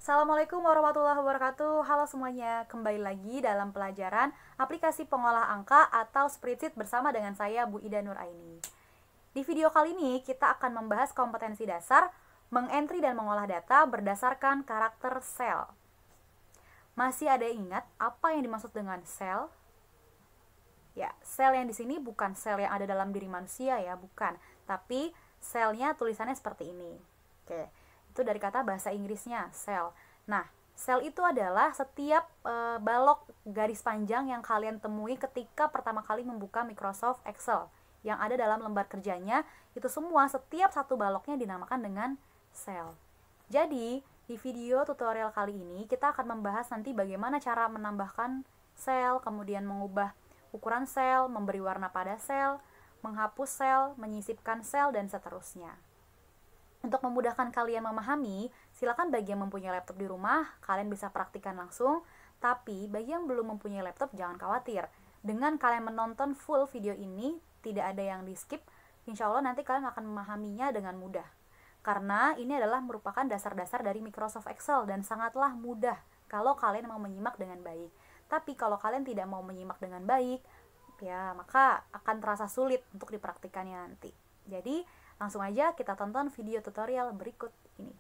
Assalamualaikum warahmatullahi wabarakatuh. Halo semuanya, kembali lagi dalam pelajaran aplikasi pengolah angka atau spreadsheet bersama dengan saya Bu Ida Nuraini. Di video kali ini kita akan membahas kompetensi dasar mengentry dan mengolah data berdasarkan karakter sel. Masih ada yang ingat apa yang dimaksud dengan sel? Ya, sel yang di sini bukan sel yang ada dalam diri manusia ya, bukan. Tapi selnya tulisannya seperti ini. Oke. Itu dari kata bahasa Inggrisnya, sel. Nah, sel itu adalah setiap balok garis panjang yang kalian temui ketika pertama kali membuka Microsoft Excel. Yang ada dalam lembar kerjanya, itu semua setiap satu baloknya dinamakan dengan sel. Jadi, di video tutorial kali ini kita akan membahas nanti bagaimana cara menambahkan sel, kemudian mengubah ukuran sel, memberi warna pada sel, menghapus sel, menyisipkan sel, dan seterusnya. Untuk memudahkan kalian memahami, silakan bagi yang mempunyai laptop di rumah, kalian bisa praktikkan langsung. Tapi bagi yang belum mempunyai laptop, jangan khawatir. Dengan kalian menonton full video ini, tidak ada yang di skip, insya Allah nanti kalian akan memahaminya dengan mudah. Karena ini adalah merupakan dasar-dasar dari Microsoft Excel dan sangatlah mudah kalau kalian mau menyimak dengan baik. Tapi kalau kalian tidak mau menyimak dengan baik, ya maka akan terasa sulit untuk dipraktikannya nanti. Jadi, langsung aja kita tonton video tutorial berikut ini.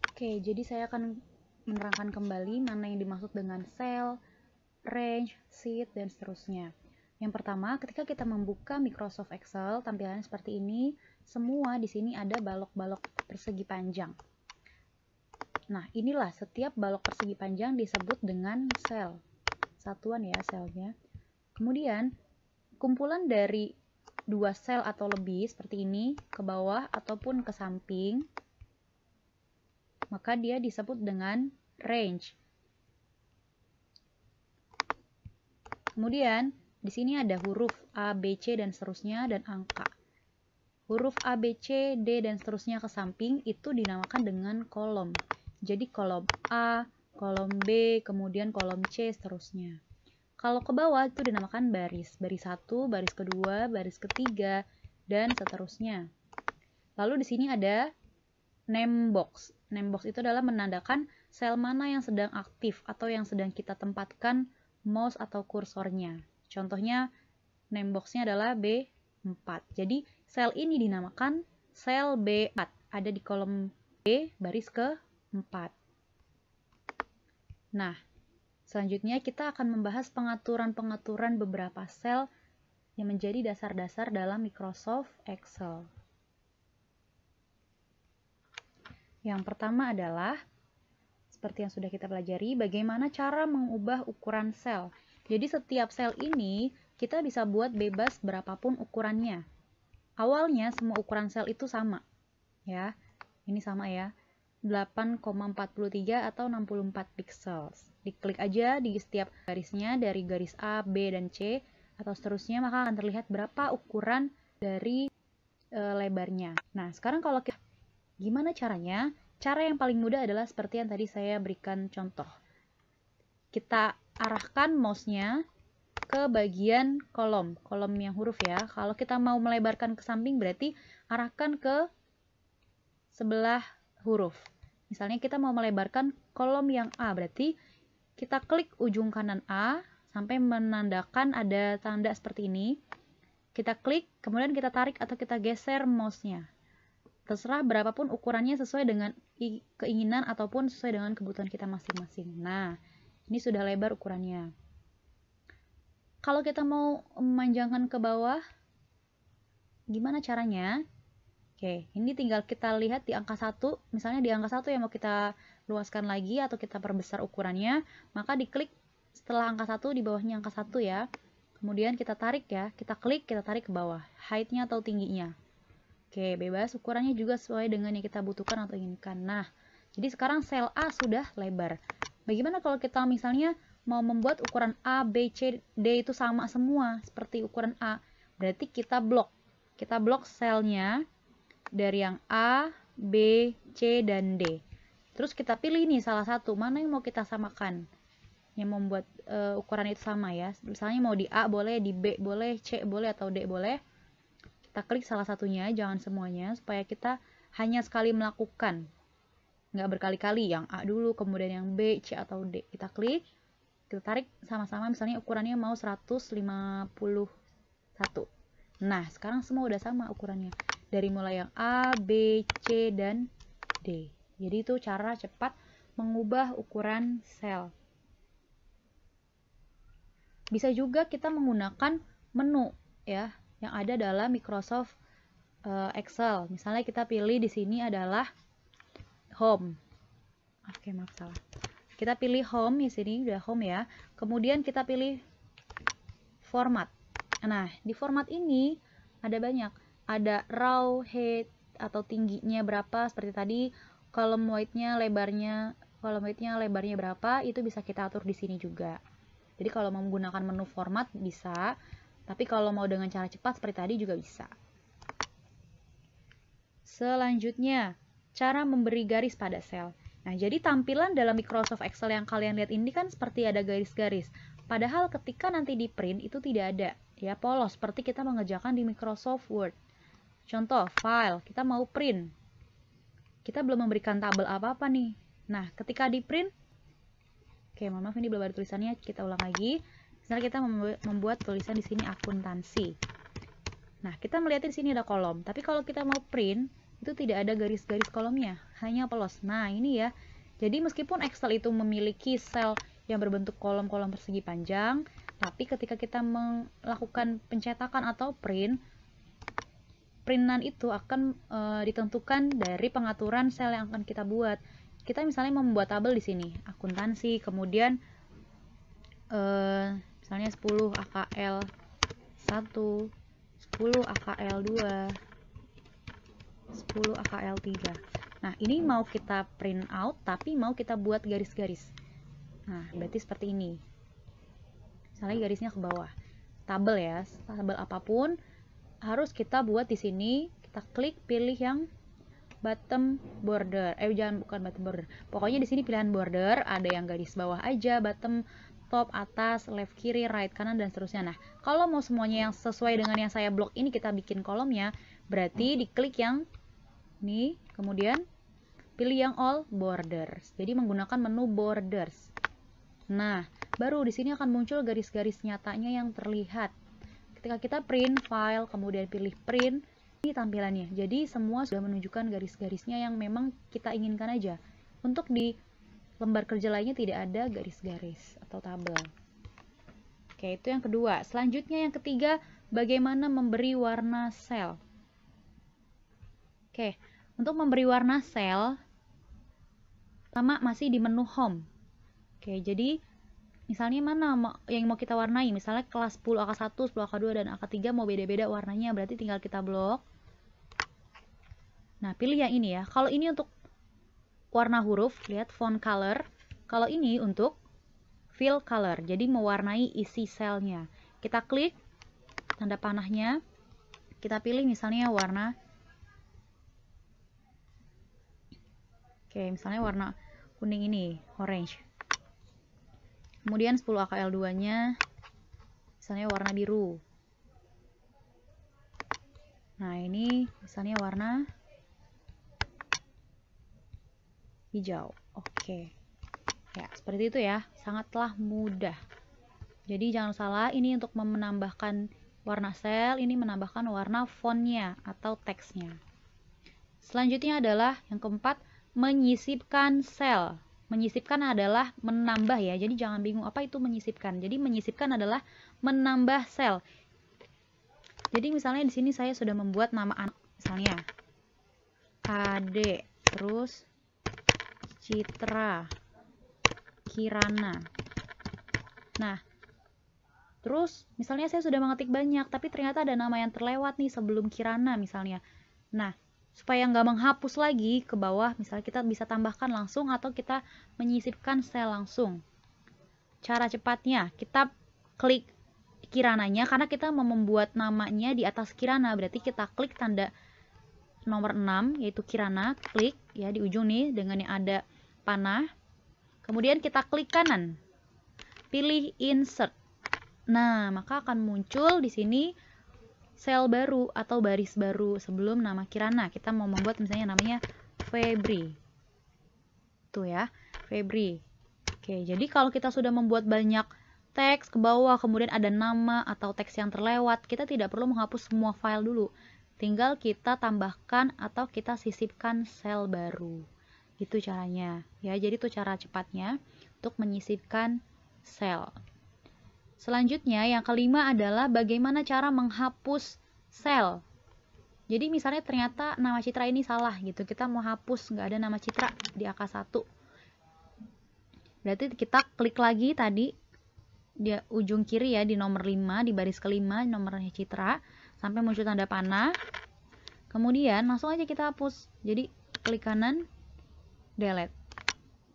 Oke, jadi saya akan menerangkan kembali mana yang dimaksud dengan sel, range, sheet, dan seterusnya. Yang pertama, ketika kita membuka Microsoft Excel, tampilannya seperti ini. Semua di sini ada balok-balok persegi panjang. Nah, inilah setiap balok persegi panjang disebut dengan sel. Satuan ya selnya. Kemudian, kumpulan dari dua sel atau lebih seperti ini ke bawah ataupun ke samping, maka dia disebut dengan range. Kemudian, di sini ada huruf A, B, C, dan seterusnya, dan angka. Huruf A, B, C, D, dan seterusnya ke samping itu dinamakan dengan kolom. Jadi, kolom A, kolom B, kemudian kolom C, seterusnya. Kalau ke bawah itu dinamakan baris. Baris 1, baris kedua, baris ketiga, dan seterusnya. Lalu di sini ada name box. Name box itu adalah menandakan sel mana yang sedang aktif atau yang sedang kita tempatkan mouse atau kursornya. Contohnya name boxnya adalah B4. Jadi sel ini dinamakan sel B4. Ada di kolom B baris ke-4. Nah, selanjutnya kita akan membahas pengaturan-pengaturan beberapa sel yang menjadi dasar-dasar dalam Microsoft Excel. Yang pertama adalah, seperti yang sudah kita pelajari, bagaimana cara mengubah ukuran sel. Jadi setiap sel ini kita bisa buat bebas berapapun ukurannya. Awalnya semua ukuran sel itu sama. Ya, ini sama ya. 8,43 atau 64 pixels. Diklik aja di setiap garisnya dari garis A, B, dan C atau seterusnya, maka akan terlihat berapa ukuran dari lebarnya. Nah, sekarang kalau kita gimana caranya? Cara yang paling mudah adalah seperti yang tadi saya berikan contoh. Kita arahkan mouse-nya ke bagian kolom yang huruf ya. Kalau kita mau melebarkan ke samping berarti arahkan ke sebelah huruf. Misalnya kita mau melebarkan kolom yang A, berarti kita klik ujung kanan A sampai menandakan ada tanda seperti ini. Kita klik, kemudian kita tarik atau kita geser mouse-nya. Terserah berapapun ukurannya sesuai dengan keinginan ataupun sesuai dengan kebutuhan kita masing-masing. Nah, ini sudah lebar ukurannya. Kalau kita mau memanjangkan ke bawah, gimana caranya? Oke, ini tinggal kita lihat di angka 1, misalnya di angka 1 yang mau kita luaskan lagi atau kita perbesar ukurannya, maka diklik setelah angka 1 di bawahnya angka 1 ya. Kemudian kita tarik ya, kita klik, kita tarik ke bawah, height-nya atau tingginya. Oke, bebas, ukurannya juga sesuai dengan yang kita butuhkan atau inginkan. Nah, jadi sekarang sel A sudah lebar. Bagaimana kalau kita misalnya mau membuat ukuran A, B, C, D itu sama semua seperti ukuran A? Berarti kita blok selnya dari yang A, B, C, dan D. Terus kita pilih nih salah satu, mana yang mau kita samakan. Yang membuat ukuran itu sama ya. Misalnya mau di A boleh, di B boleh, C boleh, atau D boleh. Kita klik salah satunya, jangan semuanya, supaya kita hanya sekali melakukan. Nggak berkali-kali, yang A dulu, kemudian yang B, C, atau D. Kita klik, kita tarik sama-sama, misalnya ukurannya mau 151. Nah, sekarang semua udah sama ukurannya. Dari mulai yang A, B, C, dan D. Jadi itu cara cepat mengubah ukuran sel. Bisa juga kita menggunakan menu ya yang ada dalam Microsoft Excel. Misalnya kita pilih di sini adalah home. Oke, maaf salah. Kita pilih home, di sini udah home ya. Kemudian kita pilih format. Nah, di format ini ada banyak. Ada raw, height, atau tingginya berapa seperti tadi. Column width-nya, lebarnya berapa, itu bisa kita atur di sini juga. Jadi kalau mau menggunakan menu format bisa, tapi kalau mau dengan cara cepat seperti tadi juga bisa. Selanjutnya, cara memberi garis pada sel. Nah, jadi tampilan dalam Microsoft Excel yang kalian lihat ini kan seperti ada garis-garis. Padahal ketika nanti di print itu tidak ada, ya polos seperti kita mengerjakan di Microsoft Word. Contoh, file, kita mau print. Kita belum memberikan tabel apa-apa nih. Nah, ketika di print, oke, maaf ini belum ada tulisannya, kita ulang lagi. Misalnya kita membuat tulisan di sini akuntansi. Nah, kita melihat di sini ada kolom, tapi kalau kita mau print, itu tidak ada garis-garis kolomnya, hanya polos. Nah, ini ya. Jadi meskipun Excel itu memiliki sel yang berbentuk kolom-kolom persegi panjang, tapi ketika kita melakukan pencetakan atau printan itu akan ditentukan dari pengaturan sel yang akan kita buat. Kita misalnya membuat tabel di sini, akuntansi, kemudian misalnya 10 AKL 1, 10 AKL 2, 10 AKL 3. Nah, ini mau kita print out, tapi mau kita buat garis-garis. Nah, berarti seperti ini. Misalnya garisnya ke bawah. Tabel ya, tabel apapun harus kita buat di sini. Kita klik, pilih yang bottom border. Bukan bottom border. Pokoknya di sini pilihan border, ada yang garis bawah aja, bottom, top, atas, left, kiri, right, kanan, dan seterusnya. Nah, kalau mau semuanya yang sesuai dengan yang saya blok ini kita bikin kolomnya, berarti diklik yang ini, kemudian pilih yang all borders. Jadi menggunakan menu borders. Nah, baru di sini akan muncul garis-garis nyatanya yang terlihat. Ketika kita print file, kemudian pilih print, ini tampilannya. Jadi semua sudah menunjukkan garis-garisnya yang memang kita inginkan aja. Untuk di lembar kerja lainnya tidak ada garis-garis atau tabel. Oke, itu yang kedua. Selanjutnya yang ketiga, bagaimana memberi warna sel. Oke, untuk memberi warna sel, pertama masih di menu home. Oke, jadi misalnya mana yang mau kita warnai, misalnya kelas 10 AK1, 10 AK2, dan AK3 mau beda-beda warnanya, berarti tinggal kita blok. Nah, pilih yang ini ya. Kalau ini untuk warna huruf, lihat font color. Kalau ini untuk fill color, jadi mewarnai isi selnya. Kita klik tanda panahnya, kita pilih misalnya warna, misalnya warna kuning ini, orange. Kemudian 10 AKL2 nya misalnya warna biru. Nah, ini misalnya warna hijau. Oke. Ya, seperti itu ya. Sangatlah mudah. Jadi jangan salah, ini untuk menambahkan warna sel, ini menambahkan warna fontnya atau teksnya. Selanjutnya adalah yang keempat, menyisipkan sel. Menyisipkan adalah menambah ya, jadi jangan bingung apa itu menyisipkan. Jadi menyisipkan adalah menambah sel. Jadi misalnya di sini saya sudah membuat nama anak, misalnya Ade, terus Citra, Kirana. Nah, terus misalnya saya sudah mengetik banyak, tapi ternyata ada nama yang terlewat nih sebelum Kirana misalnya. Nah, supaya nggak menghapus lagi ke bawah, misalnya kita bisa tambahkan langsung atau kita menyisipkan sel langsung. Cara cepatnya, kita klik Kirananya, karena kita mau membuat namanya di atas Kirana, berarti kita klik tanda nomor 6, yaitu Kirana, klik ya di ujung nih dengan yang ada panah. Kemudian kita klik kanan, pilih insert. Nah, maka akan muncul di sini sel baru atau baris baru sebelum nama Kirana. Kita mau membuat misalnya namanya Febri. Tuh ya, Febri. Oke, jadi kalau kita sudah membuat banyak teks ke bawah, kemudian ada nama atau teks yang terlewat, kita tidak perlu menghapus semua file dulu. Tinggal kita tambahkan atau kita sisipkan sel baru. Gitu caranya. Ya, jadi itu cara cepatnya untuk menyisipkan sel. Selanjutnya, yang kelima adalah bagaimana cara menghapus sel. Jadi misalnya ternyata nama Citra ini salah gitu. Kita mau hapus, nggak ada nama Citra di angka 1. Berarti kita klik lagi tadi di ujung kiri ya, di nomor 5, di baris kelima, nomornya Citra, sampai muncul tanda panah. Kemudian langsung aja kita hapus. Jadi klik kanan, delete.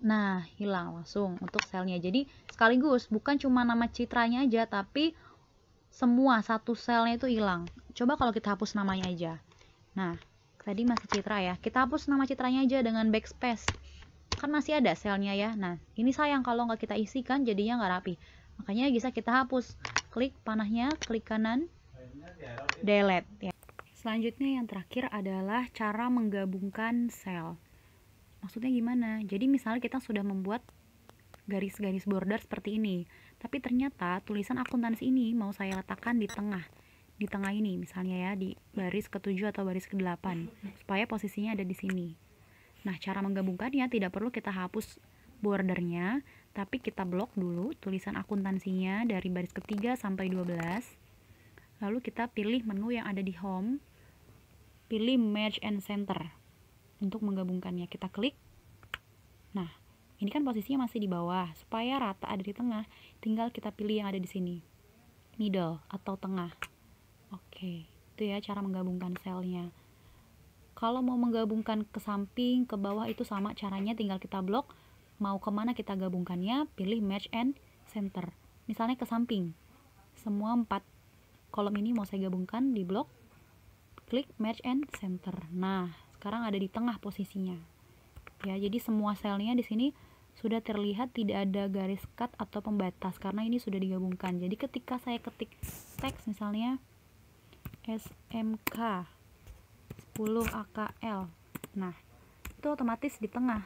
Nah, hilang langsung untuk selnya. Jadi sekaligus bukan cuma nama Citranya aja, tapi semua satu selnya itu hilang. Coba kalau kita hapus namanya aja. Nah, tadi masih Citra ya. Kita hapus nama Citranya aja dengan backspace. Kan masih ada selnya ya. Nah, ini sayang kalau nggak kita isikan jadinya nggak rapi. Makanya bisa kita hapus. Klik panahnya, klik kanan, delete ya. Selanjutnya yang terakhir adalah cara menggabungkan sel. Maksudnya gimana? Jadi misalnya kita sudah membuat garis-garis border seperti ini, tapi ternyata tulisan akuntansi ini mau saya letakkan di tengah ini misalnya ya, di baris ke-7 atau baris ke-8 supaya posisinya ada di sini. Nah, cara menggabungkannya tidak perlu kita hapus bordernya, tapi kita blok dulu tulisan akuntansinya dari baris ke-3 sampai 12. Lalu kita pilih menu yang ada di home, pilih merge and center untuk menggabungkannya. Kita klik. Nah, ini kan posisinya masih di bawah. Supaya rata ada di tengah, tinggal kita pilih yang ada di sini, middle atau tengah. Oke, itu ya cara menggabungkan selnya. Kalau mau menggabungkan ke samping, ke bawah itu sama caranya, tinggal kita blok. Mau kemana kita gabungkannya, pilih merge and center. Misalnya ke samping, semua 4 kolom ini mau saya gabungkan, di blok, klik merge and center. Nah, sekarang ada di tengah posisinya. Ya, jadi semua selnya di sini sudah terlihat tidak ada garis cut atau pembatas karena ini sudah digabungkan. Jadi ketika saya ketik teks misalnya SMK 10 AKL, nah itu otomatis di tengah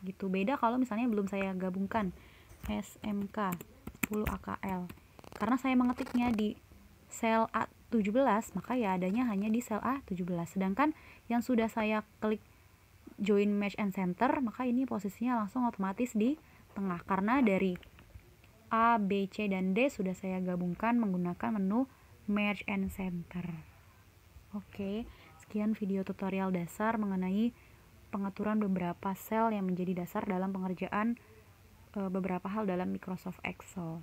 gitu. Beda kalau misalnya belum saya gabungkan SMK 10 AKL, karena saya mengetiknya di sel A17, maka ya adanya hanya di sel A17. Sedangkan yang sudah saya klik join merge and center, maka ini posisinya langsung otomatis di tengah karena dari A, B, C, dan D sudah saya gabungkan menggunakan menu merge and center. Oke, sekian video tutorial dasar mengenai pengaturan beberapa sel yang menjadi dasar dalam pengerjaan beberapa hal dalam Microsoft Excel.